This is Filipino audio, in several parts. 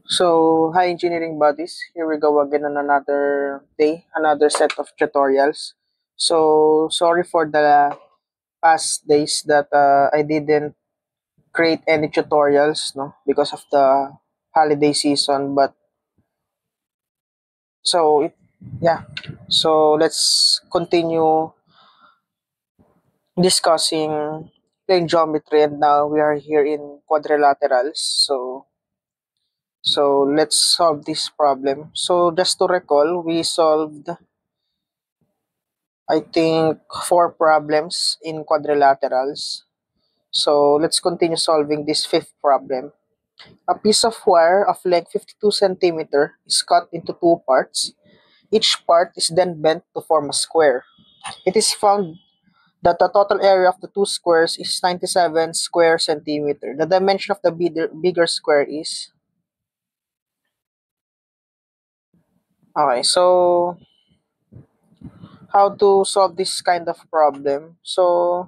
So, hi engineering buddies. Here we go again on another day, another set of tutorials. So, sorry for the past days that I didn't create any tutorials, no, because of the holiday season. But so, yeah. So, let's continue discussing plane geometry, and now we are here in quadrilaterals. So let's solve this problem. So just to recall, we solved I think 4 problems in quadrilaterals. So let's continue solving this fifth problem. A piece of wire of length 52 centimeter is cut into 2 parts. Each part is then bent to form a square. It is found that the total area of the two squares is 97 square centimeter. The dimension of the bigger square is... Okay, so how to solve this kind of problem? So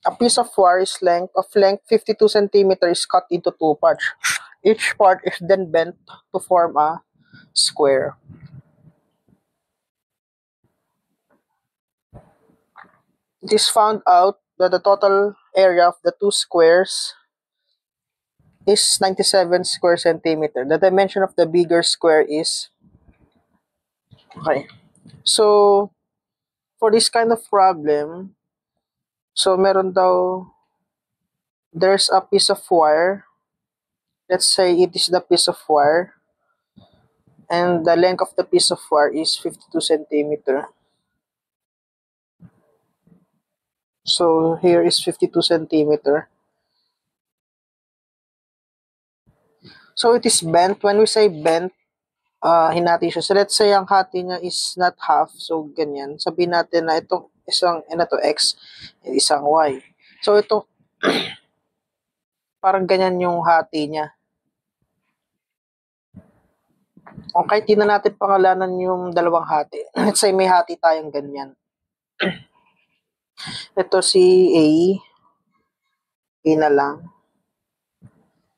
a piece of wire is length 52 centimeters is cut into 2 parts. Each part is then bent to form a square. It is found out that the total area of the two squares is 97 square centimeter. The dimension of the bigger square is... Okay. So, for this kind of problem, so meron daw, there's a piece of wire. Let's say it is the piece of wire. And the length of the piece of wire is 52 centimeter. So here is 52 centimeter. So it is bent. When we say bent, hinati siya. So let's say ang hati niya is not half. So ganyan. Sabihin natin na itong isang, to X, isang Y. So ito, parang ganyan yung hati niya. O kahit di na natin pangalanan yung dalawang hati. Let's say may hati tayong ganyan. Ito si A. A na lang.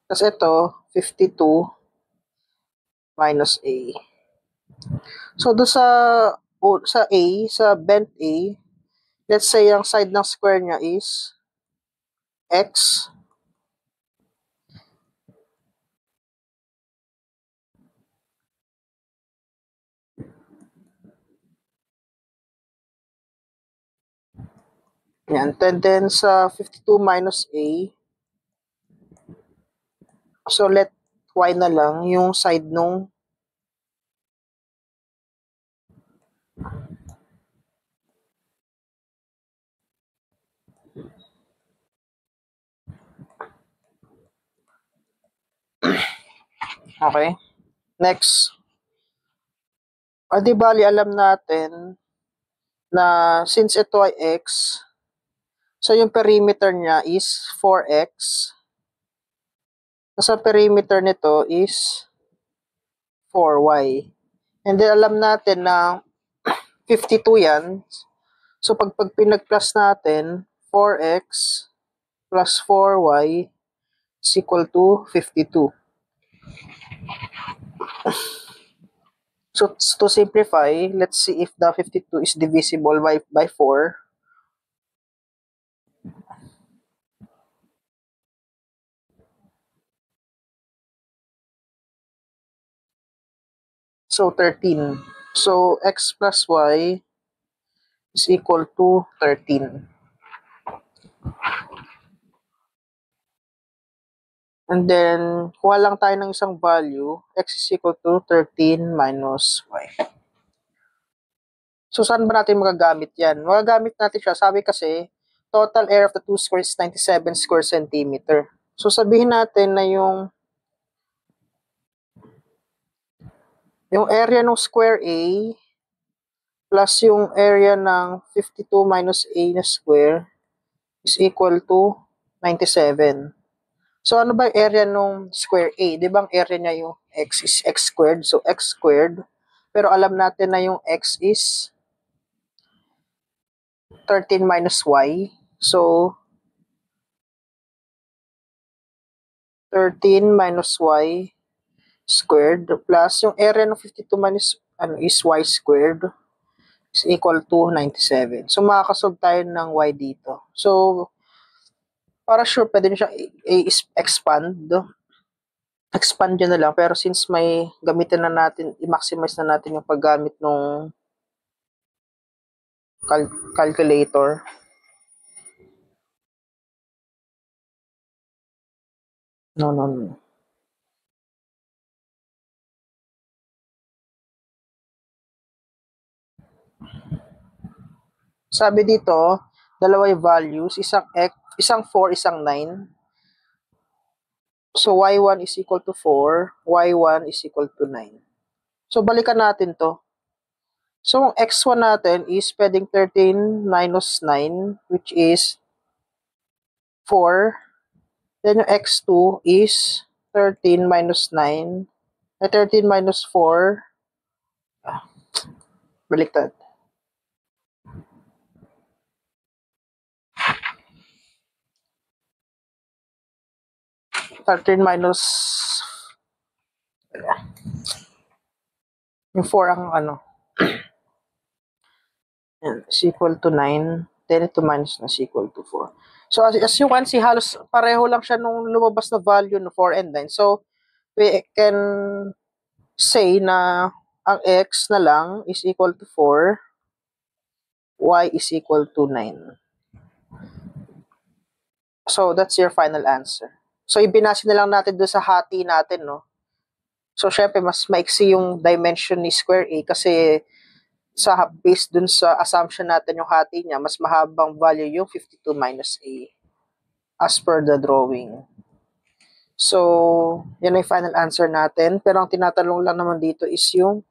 Tapos ito, 52 minus A. So, do sa A, sa bent A, let's say ang side ng square niya is X. Yan. Then sa 52 minus A, so let Y na lang yung side nung okay. Next. O di bali alam natin na since ito ay X, so yung perimeter niya is 4X. So sa perimeter nito is 4Y. And then alam natin na 52 yan. So pag pinag-plus natin, 4X plus 4Y is equal to 52. So to simplify, let's see if the 52 is divisible by 4. So 13. So X plus Y is equal to 13. And then, kuha lang tayo ng isang value, X is equal to 13 minus Y. So, saan ba natin magagamit yan? Magagamit natin siya. Sabi kasi, total area of the two squares is 97 square centimeter. So, sabihin natin na yung area ng square A plus yung area ng 52 minus A na square is equal to 97. So, ano ba yung area ng square A? Di ba ang area niya yung X is X squared? So, X squared. Pero alam natin na yung X is 13 minus Y. So, 13 minus y squared plus yung area ng 52 minus is y squared is equal to 97. So, makakasolve tayo ng y dito. So, para sure, pwede nyo siyang expand. Expand nyo na lang. Pero since may gamitin na natin, i-maximize na natin yung paggamit ng calculator. No. Sabi dito, dalawa yung values, isang 4, isang 9. So, y1 is equal to 4, y1 is equal to 9. So, balikan natin to. So, ang x1 natin is pwedeng 13 minus 9, which is 4. Then, yung x2 is 13 minus 9. 13 minus 4. Baliktad. Minus yung 4 ang is equal to 9. Then ito minus na is equal to 4. So as you can see, halos pareho lang siya nung lumabas na value no 4 and 9. So we can say na ang x na lang is equal to 4, y is equal to 9. So that's your final answer. So ibinase na lang natin doon sa hati natin, no? So syempre mas maiksi yung dimension ni square A kasi based dun sa assumption natin yung hati niya, mas mahabang value yung 52 minus A as per the drawing. So, yan ay final answer natin. Pero ang tinatanong lang naman dito is yung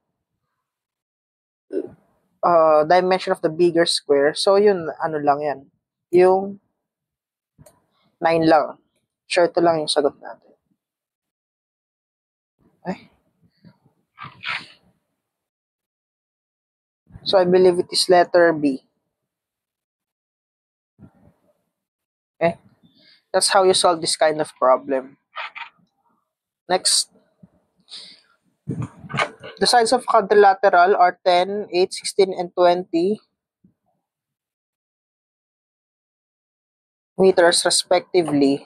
dimension of the bigger square. So, yun, lang yan. Yung 9 lang. Sure, ito lang yung sagot natin. Okay. So, I believe it is letter B. Okay. That's how you solve this kind of problem. Next. The sides of quadrilateral are 10, 8, 16, and 20 meters respectively.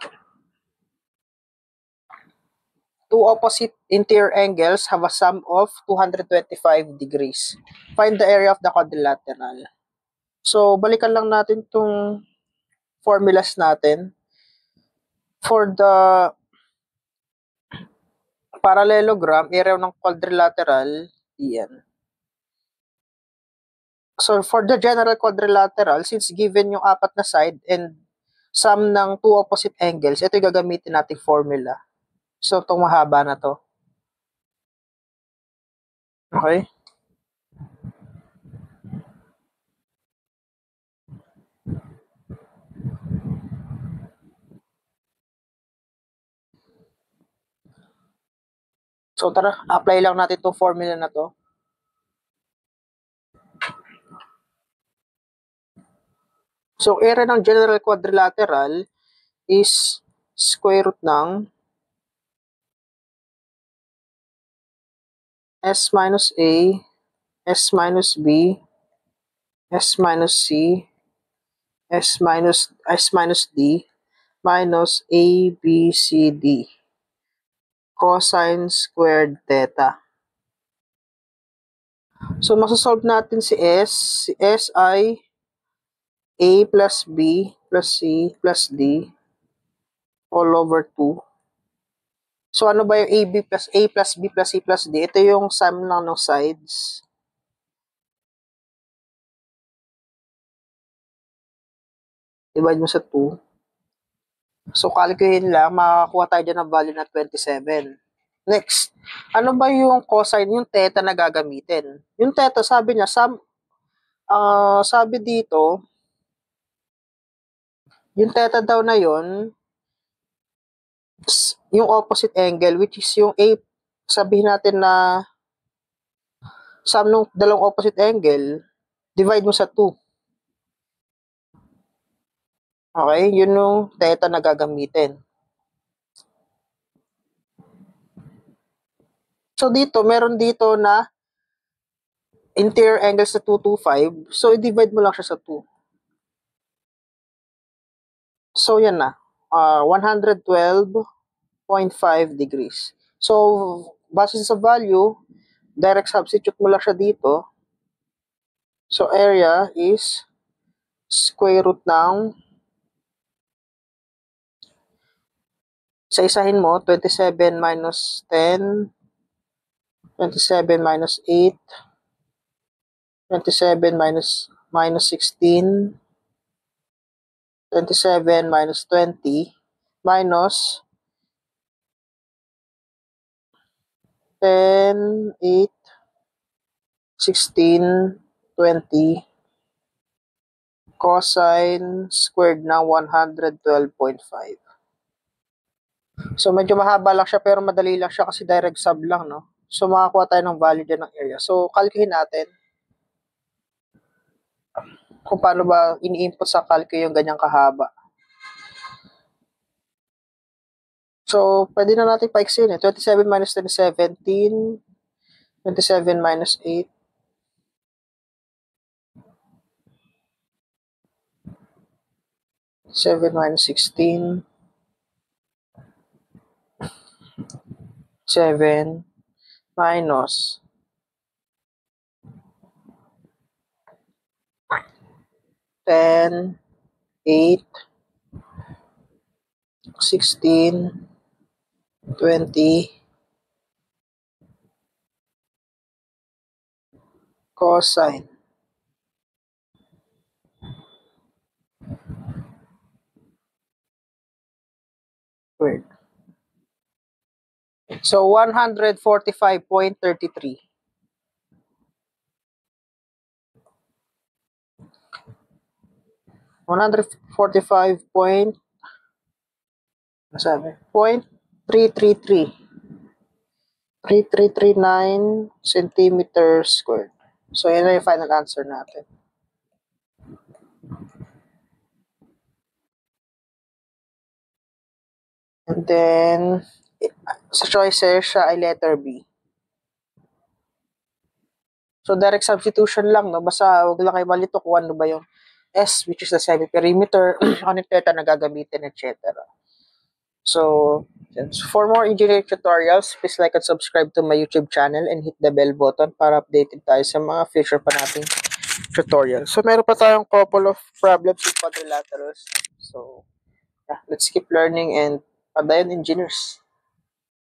Two opposite interior angles have a sum of 225 degrees. Find the area of the quadrilateral. So, balikan lang natin itong formulas natin. For the parallelogram, area ng quadrilateral, yan. So, for the general quadrilateral, since given yung apat na side and sum ng two opposite angles, ito yung gagamitin nating formula. So, itong mahaba na to. Okay? So, tara, apply lang natin itong formula na to. So, area ng general quadrilateral is square root ng S minus A, S minus B, S minus C, S minus D, minus A, B, C, D. Cosine squared theta. So, masasolve natin si S. Si S ay A plus B plus C plus D all over 2. So, ano ba yung AB plus A plus B plus C plus D? Ito yung sum lang ng sides. Divide mo sa 2. So, calculate lang, makakakuha tayo dyan ng value na 27. Next, ano ba yung cosine, yung theta na gagamitin? Yung theta, sabi niya, sabi dito, yung theta daw na yon yung opposite angle, which is yung A, sabihin natin na sum ng dalawang opposite angle, divide mo sa 2. Okay, yun yung theta na gagamitin. So dito, meron dito na interior angles na 225. So i-divide mo lang siya sa 2. So yan na. 112.5 degrees. So base sa value, direct substitute mo lang siya dito. So area is square root ng isa-isahin mo, 27 minus 10, 27 minus 8, 27 minus 16, 27 minus 20, minus 10, 8, 16, 20, cosine squared ng 112.5. So, medyo mahaba lang siya pero madali lang siya kasi direct sub lang, no? So, makakuha tayo ng value din ng area. So, calculate natin kung paano ba ini-input sa calc yung ganyang kahaba. So, pwede na natin paiksin eh. 27 minus 10 is 17. 27 minus 8. 7 minus 16. 7 minus 10, 8, 16, 20, cosine. Weird. So, 145.33. 145 point, nasabi, point 333. 3339 centimeters squared. So, yun na yung final answer natin. And then, sa choices, siya ay letter B. So, direct substitution lang, no? Basta huwag lang kayo malito kung ano ba yung S, which is the semi-perimeter, ano yung theta na gagamitin, etc. So, for more engineering tutorials, please like and subscribe to my YouTube channel and hit the bell button para updated tayo sa mga future pa nating tutorials. So, meron pa tayong couple of problems with quadrilaterals. So, yeah, let's keep learning and padayon engineers.